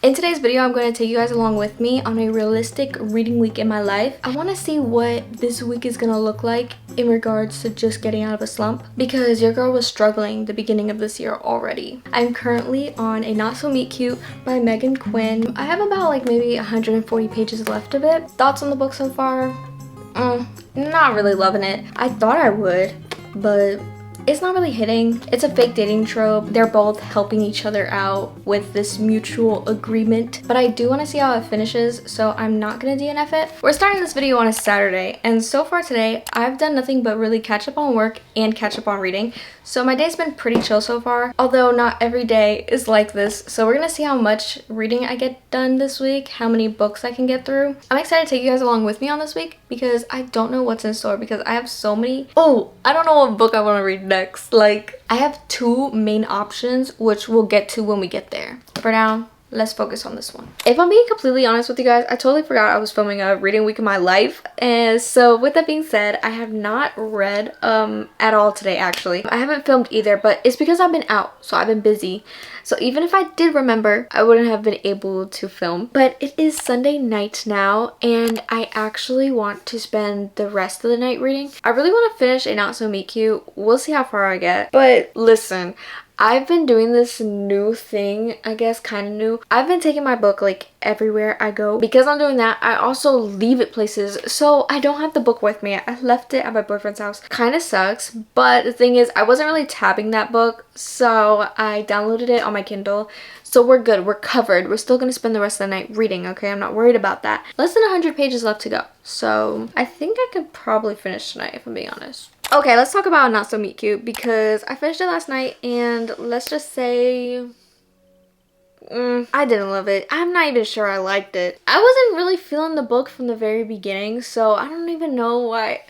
In today's video, I'm going to take you guys along with me on a realistic reading week in my life. I want to see what this week is going to look like in regards to just getting out of a slump, because your girl was struggling the beginning of this year already. I'm currently on a Not So Meet Cute by Megan Quinn. I have about like maybe 140 pages left of it. Thoughts on the book so far? Not really loving it. I thought I would, but it's not really hitting. It's a fake dating trope. They're both helping each other out with this mutual agreement, but I do want to see how it finishes, so I'm not gonna DNF it. We're starting this video on a Saturday, and so far today I've done nothing but really catch up on work and catch up on reading, so my day's been pretty chill so far, although not every day is like this. So we're gonna see how much reading I get done this week, how many books I can get through. I'm excited to take you guys along with me on this week because I don't know what's in store, because I have so many. I don't know what book I want to read next. Like, I have two main options, which we'll get to when we get there. For now, let's focus on this one. If I'm being completely honest with you guys, I totally forgot I was filming a reading week in my life. And so with that being said, I have not read at all today actually. I haven't filmed either, but it's because I've been out, so I've been busy. So even if I did remember, I wouldn't have been able to film. But it is Sunday night now, and I actually want to spend the rest of the night reading. I really want to finish a Not So Meet Cute. We'll see how far I get. But listen, I've been doing this new thing, I guess kind of new. I've been taking my book like everywhere I go. Because I'm doing that, I also leave it places, so I don't have the book with me. I left it at my boyfriend's house. Kind of sucks, but the thing is, I wasn't really tabbing that book, so I downloaded it on my Kindle. So we're good, we're covered. We're still gonna spend the rest of the night reading, okay? I'm not worried about that. Less than 100 pages left to go, so I think I could probably finish tonight if I'm being honest. Okay, let's talk about Not So Meet Cute, because I finished it last night, and let's just say I didn't love it. I'm not even sure I liked it. I wasn't really feeling the book from the very beginning, so I don't even know why.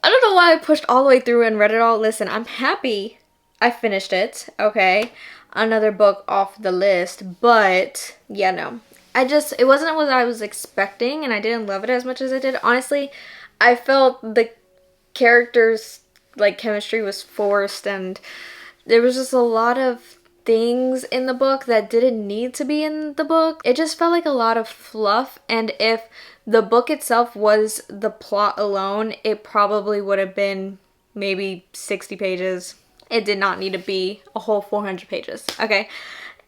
I don't know why I pushed all the way through and read it all. Listen, I'm happy I finished it, okay? Another book off the list, but yeah, no. It wasn't what I was expecting, and I didn't love it as much as I did. Honestly, I felt the characters' like chemistry was forced, and there was just a lot of things in the book that didn't need to be in the book. It just felt like a lot of fluff, and if the book itself was the plot alone, it probably would have been maybe 60 pages. It did not need to be a whole 400 pages, okay?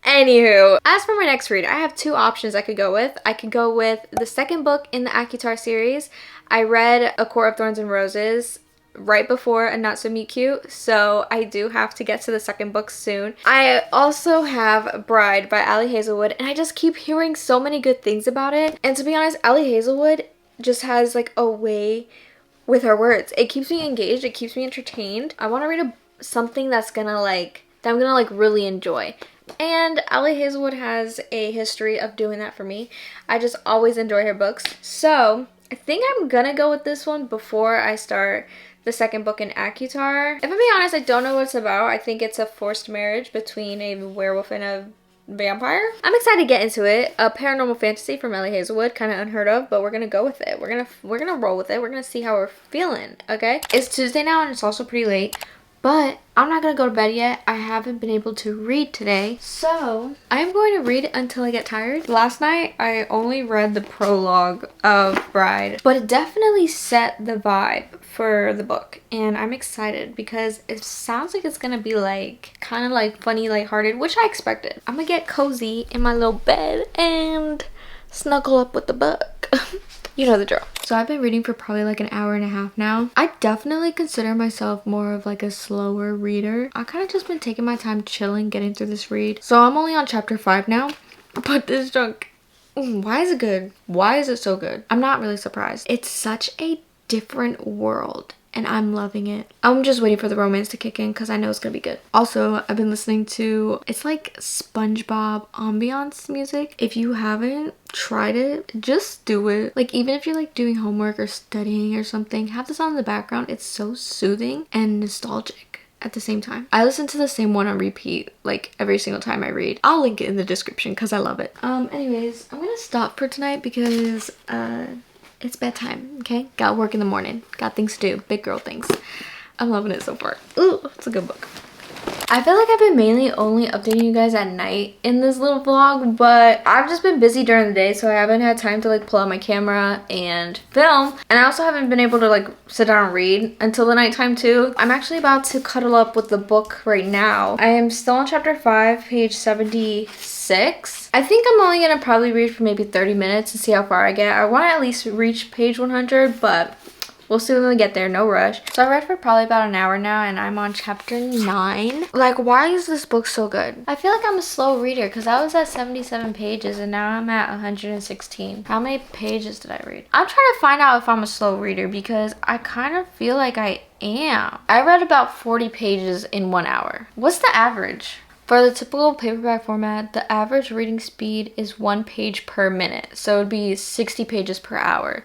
Anywho, as for my next read, I have two options I could go with. I could go with the second book in the ACOTAR series. I read A Court of Thorns and Roses right before A Not So Meet Cute, so I do have to get to the second book soon. I also have Bride by Ali Hazelwood, and I just keep hearing so many good things about it. And to be honest, Ali Hazelwood just has like a way with her words. It keeps me engaged, it keeps me entertained. I want to read something that I'm gonna really enjoy. And Ali Hazelwood has a history of doing that for me. I just always enjoy her books. So I think I'm gonna go with this one before I start the second book in ACOTAR. If I'm being honest, I don't know what it's about. I think it's a forced marriage between a werewolf and a vampire. I'm excited to get into it. A paranormal fantasy from Ali Hazelwood, kind of unheard of, but we're gonna go with it. We're gonna roll with it. We're gonna see how we're feeling, okay? It's Tuesday now, and it's also pretty late. But I'm not gonna go to bed yet. I haven't been able to read today, so I'm going to read until I get tired. Last night, I only read the prologue of Bride, but it definitely set the vibe for the book, and I'm excited because it sounds like it's gonna be like kind of like funny, lighthearted, which I expected. I'm gonna get cozy in my little bed and snuggle up with the book. You know the drill. So I've been reading for probably like an hour and a half now. I definitely consider myself more of like a slower reader. I kind of just been taking my time chilling, getting through this read. So I'm only on chapter 5 now, but this junk, why is it good? Why is it so good? I'm not really surprised. It's such a different world, and I'm loving it. I'm just waiting for the romance to kick in because I know it's gonna be good. Also, I've been listening to, it's like SpongeBob ambiance music. If you haven't tried it, just do it. Like, even if you're like doing homework or studying or something, have this on in the background. It's so soothing and nostalgic at the same time. I listen to the same one on repeat like every single time I read. I'll link it in the description because I love it. Anyways, I'm gonna stop for tonight because it's bedtime, okay? Got work in the morning. Got things to do. Big girl things. I'm loving it so far. Ooh, it's a good book. I feel like I've been mainly only updating you guys at night in this little vlog, but I've just been busy during the day, so I haven't had time to like pull out my camera and film. And I also haven't been able to like sit down and read until the nighttime too. I'm actually about to cuddle up with the book right now. I am still on chapter 5, page 76. I think I'm only gonna probably read for maybe 30 minutes and see how far I get. I want to at least reach page 100, but we'll see when we get there, no rush. So I read for probably about an hour now and I'm on chapter 9. Like, why is this book so good? I feel like I'm a slow reader because I was at 77 pages and now I'm at 116. How many pages did I read? I'm trying to find out if I'm a slow reader because I kind of feel like I am. I read about 40 pages in 1 hour. What's the average? For the typical paperback format, the average reading speed is 1 page per minute. So it would be 60 pages per hour.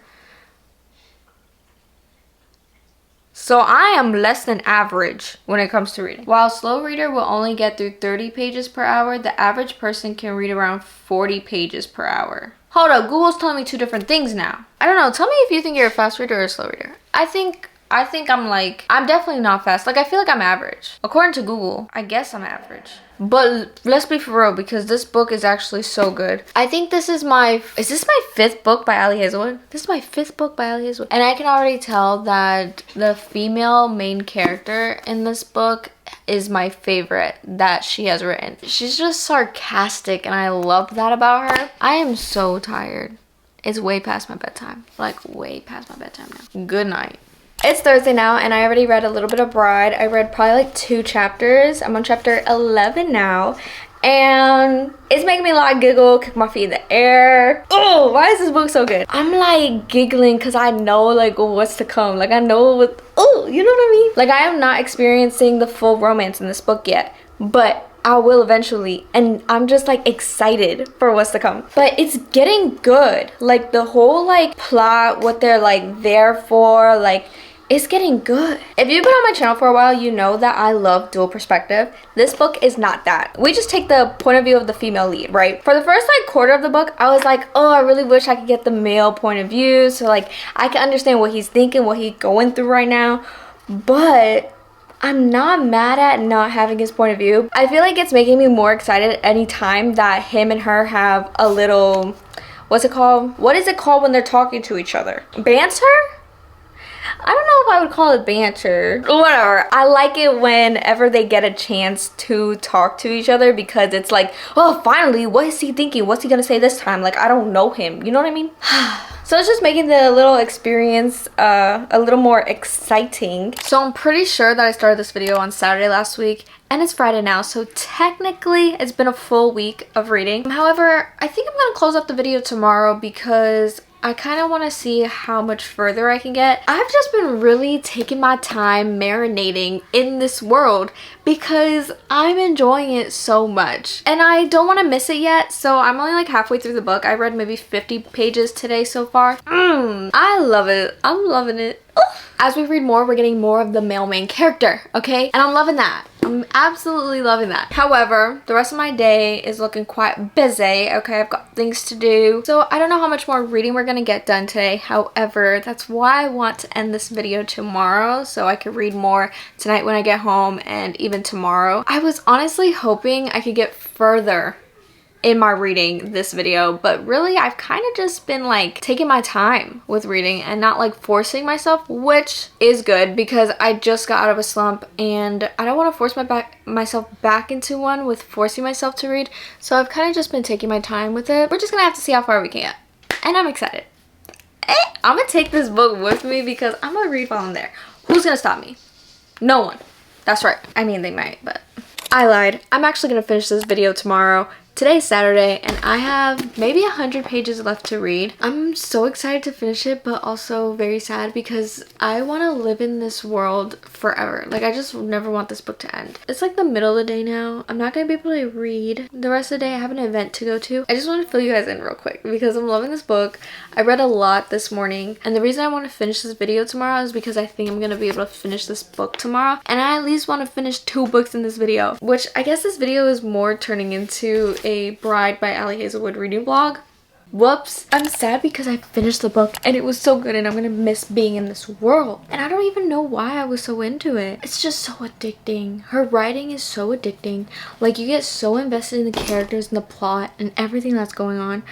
So I am less than average when it comes to reading. While a slow reader will only get through 30 pages per hour, the average person can read around 40 pages per hour. Hold up, Google's telling me 2 different things now. I don't know, tell me if you think you're a fast reader or a slow reader. I think I'm definitely not fast. Like, I feel like I'm average. According to Google, I guess I'm average. But let's be for real because this book is actually so good. I think this is my 5th book by Ali Hazelwood? This is my 5th book by Ali Hazelwood. And I can already tell that the female main character in this book is my favorite that she has written. She's just sarcastic and I love that about her. I am so tired. It's way past my bedtime. Like, way past my bedtime now. Good night. It's Thursday now and I already read a little bit of Bride. I read probably like 2 chapters. I'm on chapter 11 now and it's making me like giggle, kick my feet in the air. Oh, why is this book so good? I'm like giggling because I know like what's to come. Like I know what, oh, you know what I mean? Like I am not experiencing the full romance in this book yet, but I will eventually, and I'm just like excited for what's to come. But it's getting good. Like the whole like plot, what they're like there for, like it's getting good. If you've been on my channel for a while, you know that I love dual perspective. This book is not that. We just take the point of view of the female lead, right? For the first like quarter of the book, I was like, oh, I really wish I could get the male point of view so like I can understand what he's thinking, what he's going through right now. But I'm not mad at not having his point of view. I feel like it's making me more excited any time that him and her have a little, what's it called? What is it called when they're talking to each other? Banter? I don't know if I would call it banter. Whatever. I like it whenever they get a chance to talk to each other because it's like, oh, finally, what is he thinking? What's he gonna say this time? Like, I don't know him. You know what I mean? So it's just making the little experience a little more exciting. So I'm pretty sure that I started this video on Saturday last week and it's Friday now, so technically it's been a full week of reading. However, I think I'm gonna close up the video tomorrow because I kind of want to see how much further I can get. I've just been really taking my time marinating in this world because I'm enjoying it so much and I don't want to miss it yet. So I'm only like halfway through the book. I read maybe 50 pages today so far. I love it. I'm loving it. As we read more, we're getting more of the male main character, okay? And I'm loving that. I'm absolutely loving that. However, the rest of my day is looking quite busy, okay? I've got things to do. So I don't know how much more reading we're gonna get done today. However, that's why I want to end this video tomorrow so I could read more tonight when I get home and even tomorrow. I was honestly hoping I could get further in my reading this video, but really I've kind of just been like taking my time with reading and not like forcing myself, which is good because I just got out of a slump and I don't want to force myself back into one with forcing myself to read. So I've kind of just been taking my time with it. We're just gonna have to see how far we can get and I'm excited. I'm gonna take this book with me because I'm gonna read while I'm there. Who's gonna stop me? No one. That's right. I mean, they might, but I lied. I'm actually gonna finish this video tomorrow. Today's Saturday and I have maybe 100 pages left to read. I'm so excited to finish it, but also very sad because I want to live in this world forever. Like, I just never want this book to end. It's like the middle of the day now. I'm not going to be able to read the rest of the day. I have an event to go to. I just want to fill you guys in real quick because I'm loving this book. I read a lot this morning and the reason I want to finish this video tomorrow is because I think I'm going to be able to finish this book tomorrow, and I at least want to finish 2 books in this video, which I guess this video is more turning into a Bride by Ali Hazelwood reading vlog Whoops. I'm sad because I finished the book and it was so good and I'm gonna miss being in this world. And I don't even know why I was so into it. It's just so addicting. Her writing is so addicting. Like, you get so invested in the characters and the plot and everything that's going on.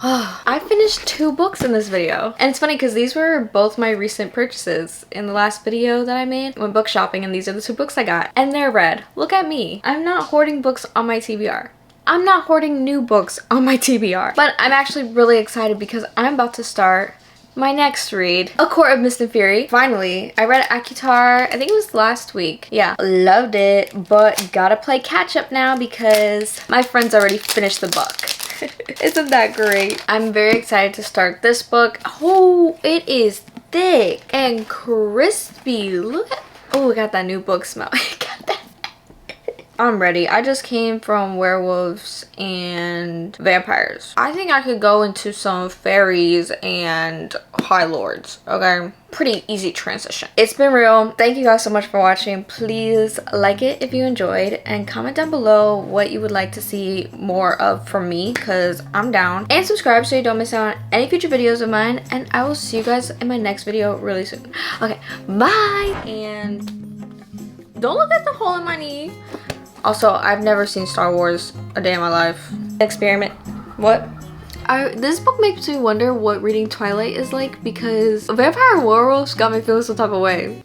I finished 2 books in this video. And it's funny because these were both my recent purchases. In the last video that I made, I went book shopping and these are the 2 books I got. And they're red. Look at me. I'm not hoarding books on my TBR. I'm not hoarding new books on my TBR. But I'm actually really excited because I'm about to start my next read, A Court of Mist and Fury. Finally, I read Akitar, I think it was last week. Yeah, loved it, but gotta play catch up now because my friends already finished the book. Isn't that great? I'm very excited to start this book. Oh, it is thick and crispy. Look at, oh, we got that new book smell. Got that. I'm ready. I just came from werewolves and vampires. I think I could go into some fairies and high lords, okay? Pretty easy transition. It's been real. Thank you guys so much for watching. Please like it if you enjoyed and comment down below what you would like to see more of from me because I'm down. And subscribe so you don't miss out on any future videos of mine, and I will see you guys in my next video really soon. Okay, bye! And don't look at the hole in my knee. Also, I've never seen Star Wars a day in my life. Experiment. What? This book makes me wonder what reading Twilight is like because vampire werewolves got me feeling some type of way.